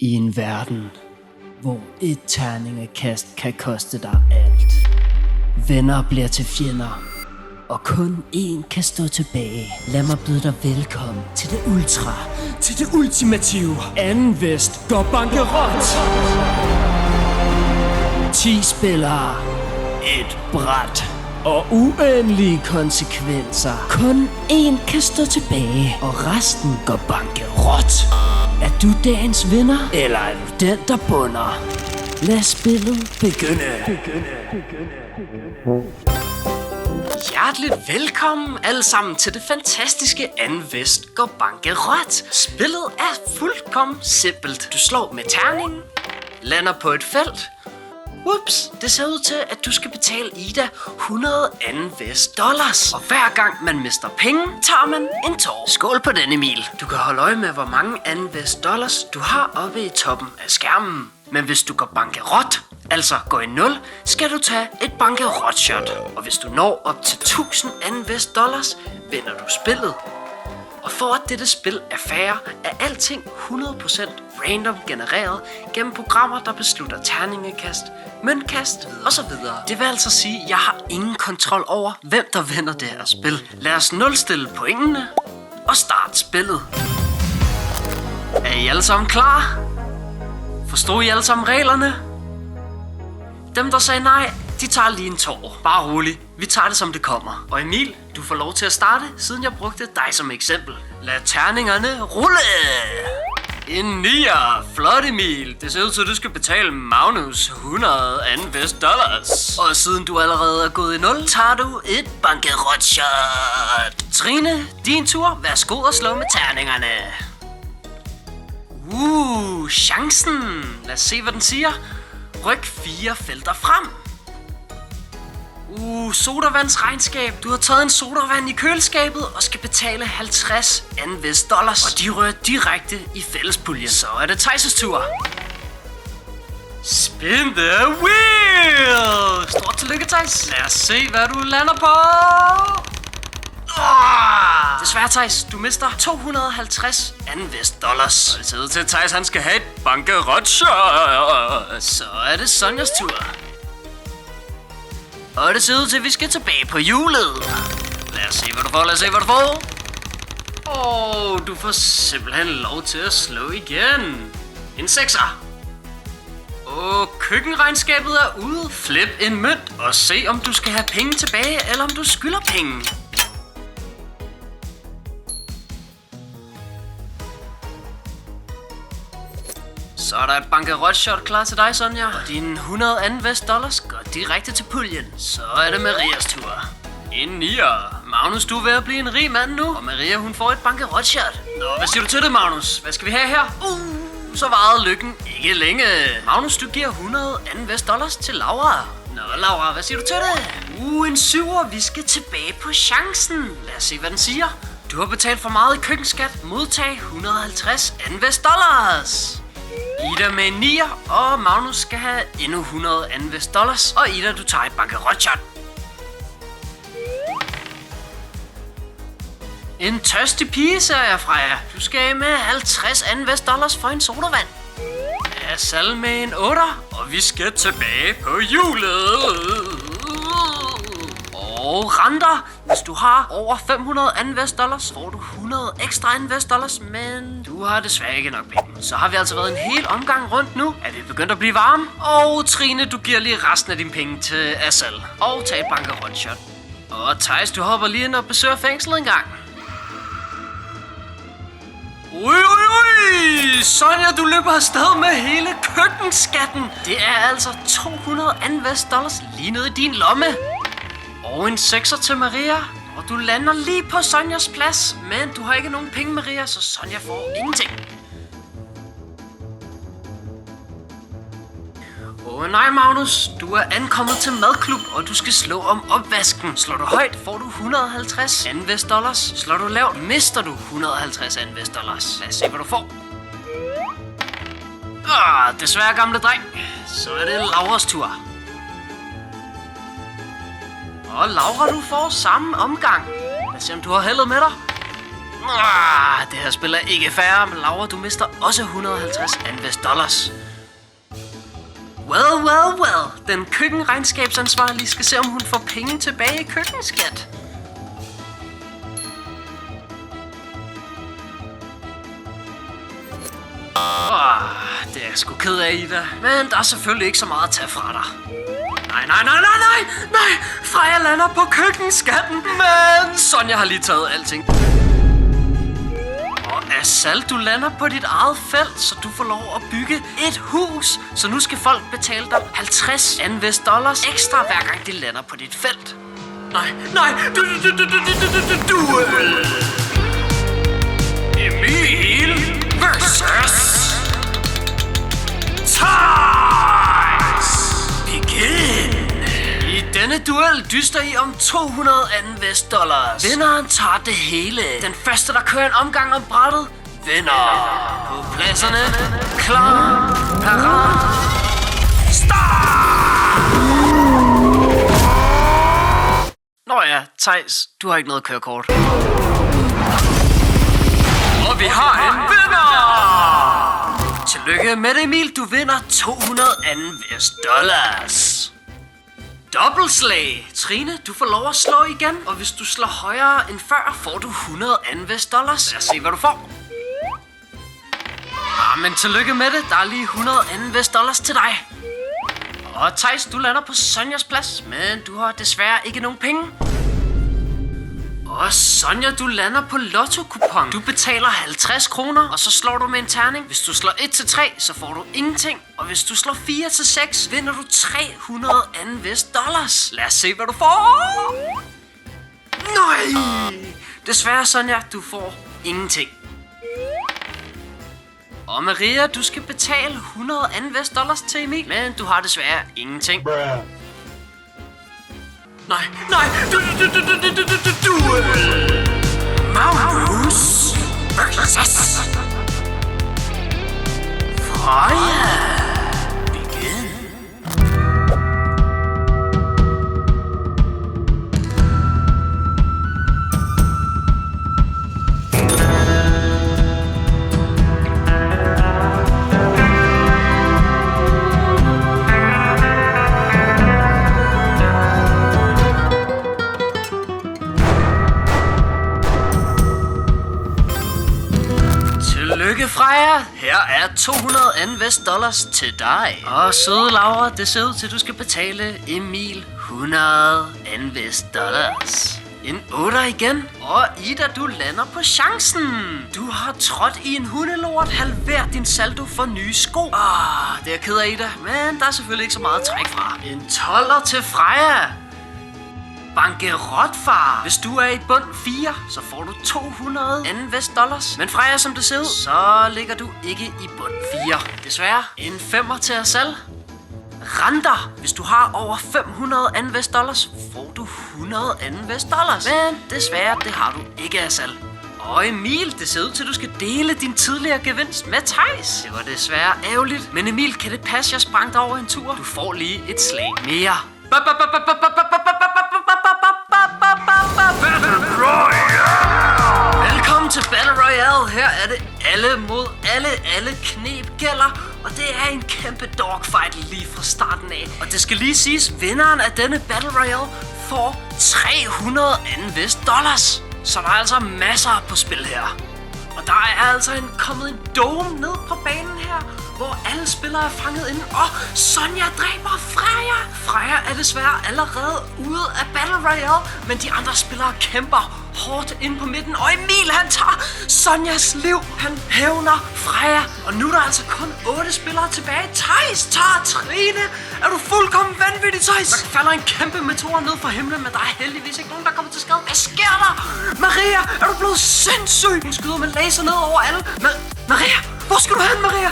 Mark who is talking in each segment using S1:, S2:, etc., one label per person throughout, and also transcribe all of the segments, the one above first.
S1: I en verden, hvor et terningekast kan koste dig alt. Venner bliver til fjender, og kun én kan stå tilbage. Lad mig byde dig velkommen til det til det ultimative. Anden Vest går bankerot. 10 spillere, et bræt og uendelige konsekvenser. Kun én kan stå tilbage, og resten går bankerot. Er du dagens vinder, eller er du den, der bunder? Lad spillet begynde. Hjerteligt velkommen alle sammen til det fantastiske Anden Vest går bankerot. Spillet er fuldkommen simpelt. Du slår med terningen, lander på et felt. Ups, det ser ud til, at du skal betale Ida 100 Anden Vest dollars. Og hver gang man mister penge, tager man en tår. Skål på den, Emil. Du kan holde øje med, hvor mange Anden Vest dollars du har oppe i toppen af skærmen. Men hvis du går bankerot, altså går i 0, skal du tage et bankerot shot. Og hvis du når op til 1000 Anden Vest dollars, vinder du spillet. Og for at dette spil er fair, er alting 100% random genereret gennem programmer, der beslutter terningekast, møntkast osv. Det vil altså sige, at jeg har ingen kontrol over, hvem der vinder det her spil. Lad os nulstille pointene og starte spillet. Er I alle sammen klar? Forstod I alle sammen reglerne? Dem, der sagde nej, de tager lige en tår. Bare rolig. Vi tager det, som det kommer. Og Emil, du får lov til at starte, siden jeg brugte dig som eksempel. Lad terningerne rulle! En 9'er. Flot, Emil. Det ser ud til, at du skal betale Magnus 100 Anden Vest dollars. Og siden du allerede er gået i 0, tager du et bankerot shot. Trine, din tur. Værsgo og slå med terningerne. Chancen. Lad os se, hvad den siger. Ryk 4 felter frem. Sodavandsregnskab. Du har taget en sodavand i køleskabet og skal betale 50 Anden Vest dollars. Og de rører direkte i fællespuljen. Så er det Thijs' tur. Spin the wheel! Stort tillykke, Thijs. Lad os se, hvad du lander på. Desværre, Thijs, du mister 250 Anden Vest dollars. Og det ser ud til, at Thijs han skal have et bankerot shot. Så er det Sonjas tur. Og det ser ud til, at vi skal tilbage på hjulet. Lad os se, hvad du får. Du får simpelthen lov til at slå igen. En 6'er. Køkkenregnskabet er ude. Flip en mønt og se, om du skal have penge tilbage, eller om du skylder penge. Så er der et bankerot shot klar til dig, Sonja. Og dine 100 Anden Vest dollars går direkte til puljen. Så er det Marias tur. En 9'er. Magnus, du er ved at blive en rig mand nu. Og Maria, hun får et bankerot shot. Nå, hvad siger du til det, Magnus? Hvad skal vi have her? Så varede lykken ikke længe. Magnus, du giver 100 Anden Vest dollars til Laura. Nå, Laura, hvad siger du til det? En 7'er. Vi skal tilbage på chancen. Lad os se, hvad den siger. Du har betalt for meget i køkkenskat. Modtag 150 Anden Vest dollars. Ida med en 9'er, og Magnus skal have endnu 100 Anden Vest dollars. Og Ida, du tager et bankerot shot. En tørstig pige, ser jeg fra jer. Du skal af med 50 Anden Vest dollars for en sodavand. Sal med en 8'er, og vi skal tilbage på hjulet. Og renter. Hvis du har over 500 Anden Vest dollars, får du 100 ekstra Anden Vest dollars, men du har desværre ikke nok penge. Så har vi altså været en hel omgang rundt nu. Er vi begyndt at blive varme? Og Trine, du giver lige resten af dine penge til Asal. Og tag et bankerot shot. Og Thijs, du hopper lige ind og besøger fængslet en gang. Sonja, du løber afsted med hele køkkenskatten. Det er altså 200 Anden Vest dollars lige nede i din lomme. Og en 6'er til Maria. Og du lander lige på Sonjas plads. Men du har ikke nogen penge, Maria, så Sonja får ingenting. Nej, Magnus. Du er ankommet til madklub, og du skal slå om opvasken. Slår du højt, får du 150 Anden Vest dollars. Slår du lavt, mister du 150 Anden Vest dollars. Lad os se, hvad du får. Desværre, gamle dreng. Så er det Lauras tur. Og Laura, du får samme omgang. Lad os se, om du har heldet med dig. Det her spil er ikke fair, men Laura, du mister også 150 Anvest dollars. Well. Den køkkenregnskabsansvarlige skal se, om hun får penge tilbage i køkkenskat. Det er jeg sgu ked af, Ida. Men der er selvfølgelig ikke så meget at tage fra dig. Nej! Freja lander på køkkenskatten, men Sonja har lige taget alting. Og Asal, du lander på dit eget felt, så du får lov at bygge et hus. Så nu skal folk betale dig 50 Anvest dollars ekstra, hver gang de lander på dit felt. Nej! Duel! Emil versus Theis! Begin! I denne duel dyster I om 200 Anvest dollars. Vinderen tager det hele. Den første, der kører en omgang om brættet, vinder. På pladserne. Klar. Parat. Start! Nå ja, Theis, du har ikke noget kørekort. Og vi har en vinder! Tillykke med det, Emil. Du vinder 200 Anvest dollars. Dobbeltslag. Trine, du får lov at slå igen. Og hvis du slår højere end før, får du 100 Anvest dollars. Lad os se, hvad du får. Men tillykke med det. Der er lige 100 Anvest dollars til dig. Og Theis, du lander på Sonjas plads, men du har desværre ikke nogen penge. Og Sonja, du lander på lotto-kupon. Du betaler 50 kroner, og så slår du med en terning. Hvis du slår 1-3, så får du ingenting. Og hvis du slår 4-6, vinder du 300 Anvest dollars. Lad os se, hvad du får. Nej! Desværre, Sonja, du får ingenting. Og Maria, du skal betale 100 Anvest dollars til Emil, men du har desværre ingenting. Nej! Duel! Magnus versus Freja! Begin! Tillykke, Freja. Her er 200 Anvest dollars til dig. Og søde Laura, det ser ud til, at du skal betale Emil 100 Anvest dollars. En 8 igen. Og Ida, du lander på chancen. Du har trådt i en hundelort. Halver din saldo for nye sko. Det er jeg ked af, Ida. Men der er selvfølgelig ikke så meget at trække fra. En 12'er til Freja. Bankerotfar. Hvis du er i bund 4, så får du 200 Anvest dollars. Men Freja, som det ser ud, så ligger du ikke i bund 4. Desværre. En 5'er til Asal. Renter. Hvis du har over 500 Anvest dollars, får du 100 Anvest dollars. Men desværre, det har du ikke, Asal. Og Emil, det ser ud til, at du skal dele din tidligere gevinst med Theis. Det var desværre ærgerligt. Men Emil, kan det passe, jeg sprang dig over en tur? Du får lige et slag mere. Battle Royale! Velkommen til Battle Royale. Her er det alle mod alle. Alle knep gælder. Og det er en kæmpe dogfight lige fra starten af. Og det skal lige siges, vinderen af denne Battle Royale får 300 Anvest dollars. Så der er altså masser på spil her. Og der er altså kommet en dome ned på banen her, hvor alle spillere er fanget inde. Og Sonja dræber Freja. Freja er desværre allerede ude af Battle Royale, men de andre spillere kæmper hårdt inde på midten. Og Emil, han tager Sonjas liv. Han hævner Freja. Og nu er der altså kun 8 spillere tilbage. Theis tager Trine. Er du fuldkommen vanvittig, Theis? Der falder en kæmpe meteor ned fra himlen, men der er heldigvis ikke nogen, der kommer til skade. Hvad sker der? Maria, er du blevet sindssyg? Hun skyder med laser ned over alle. Maria, hvor skal du hen, Maria?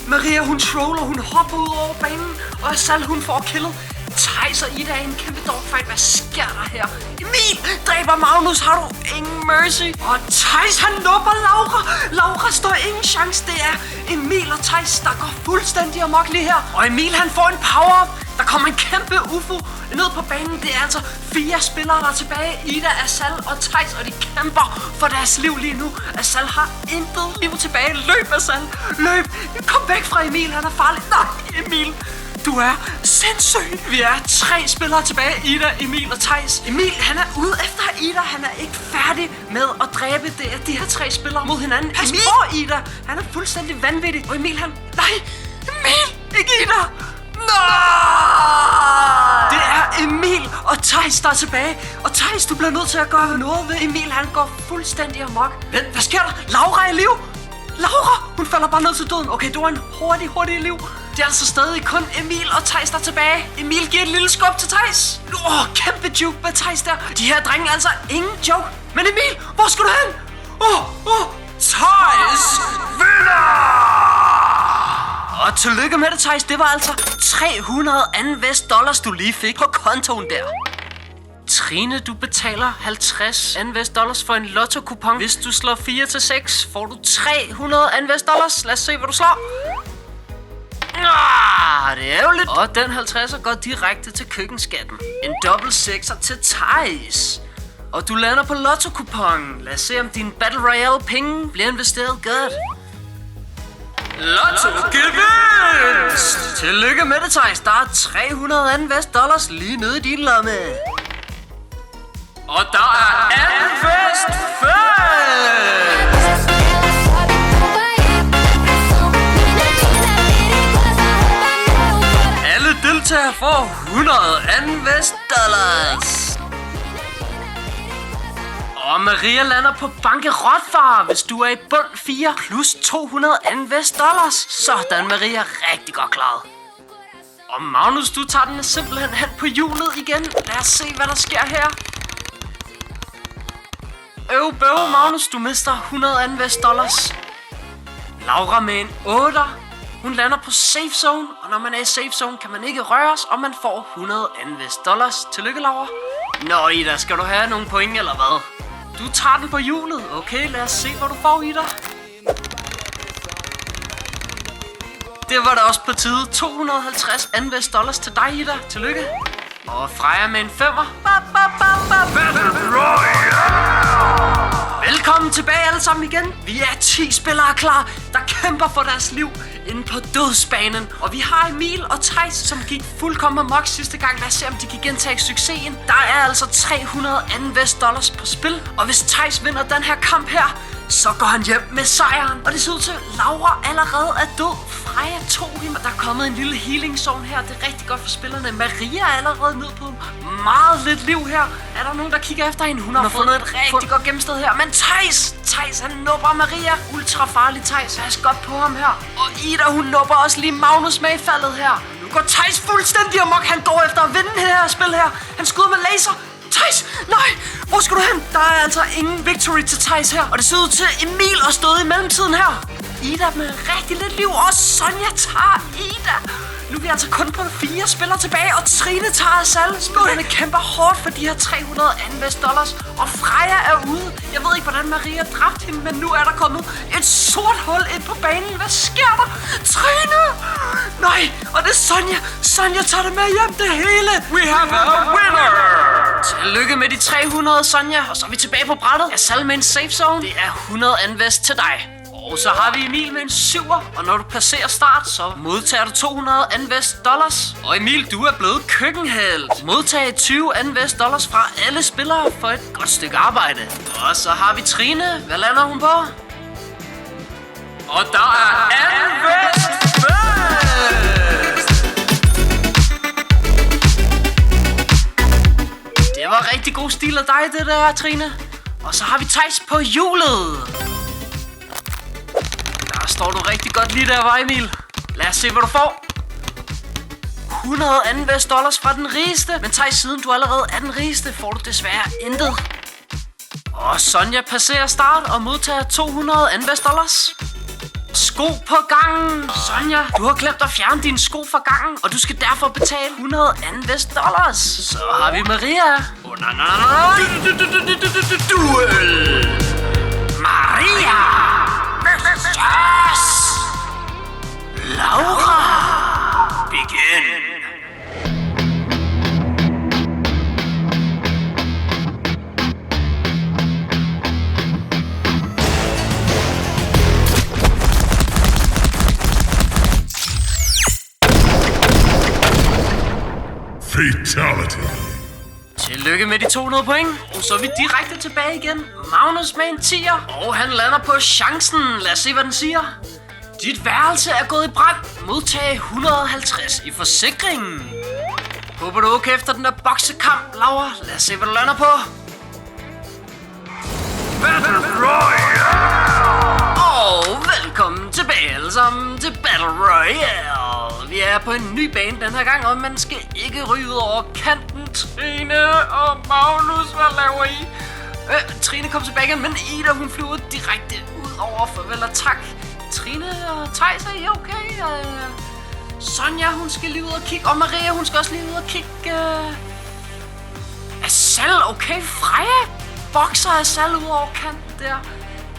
S1: Maria, hun troller, hun hopper ud over banen, og Asal, hun får killet. Theis og Ida er en kæmpe dogfight. Hvad sker der her? Emil dræber Magnus. Har du ingen mercy? Og Theis, han nupper Laura. Laura står ingen chance. Det er Emil og Theis, der går fuldstændig amok lige her. Og Emil, han får en power-up. Der kommer en kæmpe UFO ned på banen. Det er altså 4 spillere, der er tilbage. Ida, Asal og Theis, og de kæmper for deres liv lige nu. Asal har intet liv tilbage. Løb, Asal! Løb! Kom væk fra Emil, han er farlig. Nej, Emil! Du er sindssyg! Vi er 3 spillere tilbage. Ida, Emil og Theis. Emil, han er ude efter Ida. Han er ikke færdig med at dræbe de her 3 spillere mod hinanden. Pas på, Ida! Han er fuldstændig vanvittig. Og Emil, han... Nej! Emil! Ikke Ida! Nej! Det er Emil og Theis, der er tilbage. Og Theis, du bliver nødt til at gøre noget ved Emil. Han går fuldstændig amok. Hvad sker der? Laura er i liv! Laura! Hun falder bare ned til døden. Okay, det var en hurtig liv. Det er altså stadig kun Emil og Theis, der er tilbage. Emil giver et lille skub til Theis. Kæmpe joke med Theis der. De her drenge er altså ingen joke. Men Emil, hvor skal du hen? Theis vinder! Og tillykke med det, Theis. Det var altså 300 $2 du lige fik på kontoen der. Trine, du betaler 50 $2 for en lotto-kupon. Hvis du slår 4 til 6, får du 300 $2. Lad os se, hvad du slår. Det er ærgerligt. Og den 50'er går direkte til køkkenskatten. En dobbelt 6'er til Theis. Og du lander på lotto-kupongen. Lad os se, om din Battle Royale penge bliver investeret godt. Lotto-gevinst! Tillykke med det, Theis. Der er 300 $2 lige nede i din lomme. Og der er anden fest Alle deltagere får 100 $2. Og Maria lander på bankerotfar, hvis du er i bund 4 plus 200 $2. Sådan, Maria. Rigtig godt klaret. Og Magnus, du tager den simpelthen hen på hjulet igen. Lad os se, hvad der sker her. Bøv, Magnus, du mister 100 $2. Laura med en 8'er. Hun lander på safe zone, og når man er i safe zone, kan man ikke røres, og man får 100 $2. Tillykke, Laura. Nå, Ida, skal du have nogle point, eller hvad? Du tager den på hjulet. Okay, lad os se, hvad du får, Ida. Det var da også på tide. 250 $2 til dig, Ida. Tillykke. Og Freja med en 5'er. Velkommen tilbage alle sammen igen. Vi er 10 spillere klar, der kæmper for deres liv inde på dødsbanen. Og vi har Emil og Theis, som gik fuldkommen amok sidste gang. Lad os se, om de kan gentage succesen. Der er altså 300 $2 på spil. Og hvis Theis vinder den her kamp her, så går han hjem med sejren. Og det ser ud til, at Laura allerede er død. Freja tog hende. Der er kommet en lille healing zone her. Det er rigtig godt for spillerne. Maria er allerede nede på meget lidt liv her. Er der nogen, der kigger efter hende? Hun har fundet et rigtig godt gemmested her. Men Theis, han nubber Maria. Ultra farlig Theis. Pas godt på ham her. Og Ida, hun nubber også lige Magnus med i faldet her. Nu går Theis fuldstændig amok. Han går efter at vinde det her spil her. Han skyder med laser. Theis, nej! Hvor skal du hen? Der er altså ingen victory til Theis her. Og det ser ud til Emil at stå i mellemtiden her. Ida med rigtig lidt liv, og Sonja tager Ida. Nu er vi altså kun på 4 spillere tilbage, og Trine tager Asal. Spillerne kæmper hårdt for de her 300 $2. Og Freja er ude. Jeg ved ikke, hvordan Maria dræbte hende, men nu er der kommet et sort hul ind på banen. Hvad sker der? Trine! Nej, og det er Sonja. Sonja tager det med hjem, det hele. We have a winner! Tillykke med de 300, Sonja. Og så er vi tilbage på brættet. Asal med en safe zone. Det er 100 $2 til dig. Og så har vi Emil med en 7'er, og når du passerer start, så modtager du 200 $2. Og Emil, du er blevet køkkenhelt. Modtag 20 $2 fra alle spillere for et godt stykke arbejde. Og så har vi Trine. Hvad lander hun på? Og der er anden fest! Det var rigtig god stil af dig, det der, Trine. Og så har vi Theis på hjulet. Der står du rigtig godt lige der, var Emil. Lad os se, hvad du får. 100 $2 fra den rigeste. Men Theis, siden du allerede er den rigeste, får du desværre intet. Og Sonja passerer start og modtager 200 $2. Sko på gangen. Sonja, du har glemt at fjerne dine sko fra gangen, og du skal derfor betale 100 $2. Så har vi Maria. Duel. Maria versus Laura. Begin.
S2: Fatality.
S1: Tillykke med de 200 point. Og så er vi direkte tilbage igen. Magnus med en 10'er. Og han lander på chancen. Lad os se, hvad den siger. Dit værelse er gået i brand. Modtag 150 i forsikringen. Håber du er okay efter den der boksekamp, Laura. Lad os se, hvad du lander på. Battle Royale! Og velkommen tilbage alle sammen til Battle Royale. Vi er på en ny bane den her gang, og man skal ikke ryge ud over kanten. Trine og Magnus, hvad laver I? Trine kom tilbage igen, men Ida hun flyver direkte ud over farvel og tak. Trine og Thijs, er I okay? Sonja hun skal lige ud og kigge, og Maria hun skal også lige ud og kigge. Er Sal okay? Freja bokser af Sal ud over kanten der.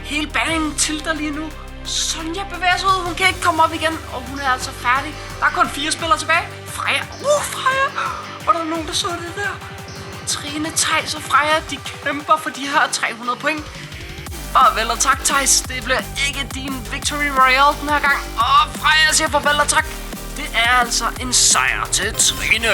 S1: Hele banen tilter lige nu. Sonja bevæger sig ud, hun kan ikke komme op igen, og hun er altså færdig. Der er kun 4 spillere tilbage. Freja, Freja! Var der nogen, der så det der? Trine, Thijs og Freja, de kæmper for de her 300 point. Farvel og tak, Thijs. Det bliver ikke din Victory Royale den her gang. Og Freja siger farvel og tak. Det er altså en sejr til Trine.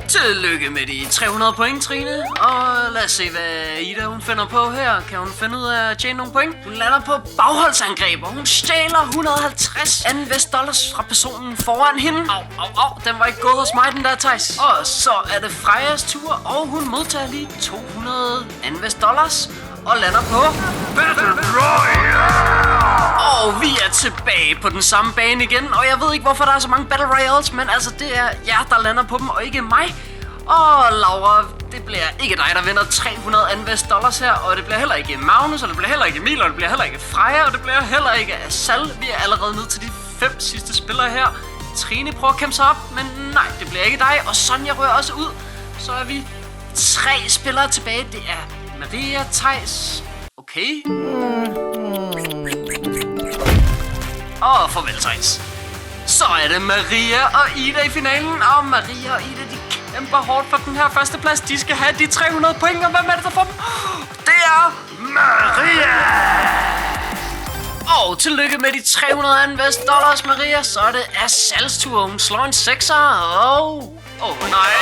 S1: Tillykke med de 300 point, Trine. Og lad os se, hvad Ida hun finder på her. Kan hun finde ud af at tjene nogle point? Hun lander på bagholdsangreb, og hun stjæler 150 US$ fra personen foran hende. Au, den var ikke gået hos mig, den der, Thijs. Og så er det Frejas tur, og hun modtager lige 200 US$ og lander på Battle Royale! Og vi er tilbage på den samme bane igen, og jeg ved ikke, hvorfor der er så mange Battle Royales, men altså, det er jer, der lander på dem, og ikke mig. Og Laura, det bliver ikke dig, der vinder 300 US$ her, og det bliver heller ikke Magnus, og det bliver heller ikke Emil, og det bliver heller ikke Freja, og det bliver heller ikke Sal. Vi er allerede nede til de 5 sidste spillere her. Trine prøver at kæmpe sig op, men nej, det bliver ikke dig, og Sonja rører også ud. Så er vi 3 spillere tilbage. Det er Maria, Thijs. Okay. Og farvel, Thijs. Så er det Maria og Ida i finalen. Og Maria og Ida, de kæmper hårdt for den her førsteplads. De skal have de 300 point. Og hvem er det, der får dem? Det er Maria! Og tillykke med de 300 US$, Maria. Så er det Sals tur. Hun slår en 6'er. Og nej.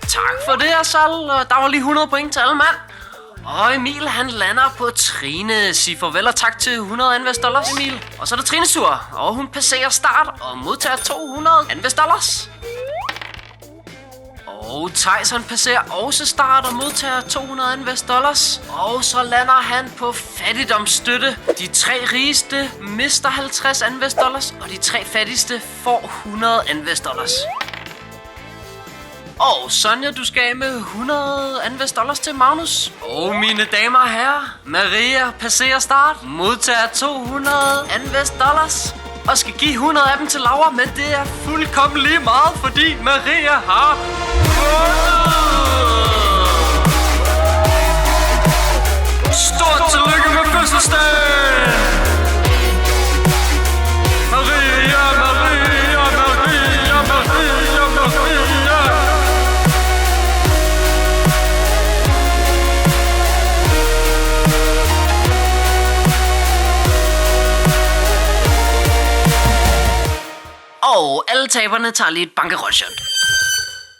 S1: Tak for det, Sal. Der var lige 100 point til alle mand. Og Emil, han lander på Trine. Sig farvel og tak til 100 US$, Emil. Og så er det Trines tur, og hun passerer start og modtager 200 US$. Og Thijs, han passerer også start og modtager 200 US$. Og så lander han på fattigdomsstøtte. De 3 rigeste mister 50 US$, og de 3 fattigste får 100 US$. Og Sonja, du skal af med 100 US$ til Magnus. Og mine damer og herrer, Maria passerer start, modtager 200 US$, og skal give 100 af dem til Laura, men det er fuldkommen lige meget, fordi Maria har vundet! Stort tillykke med fødselsdagen! Maria! Og alle taberne tager lige et bankerotshot.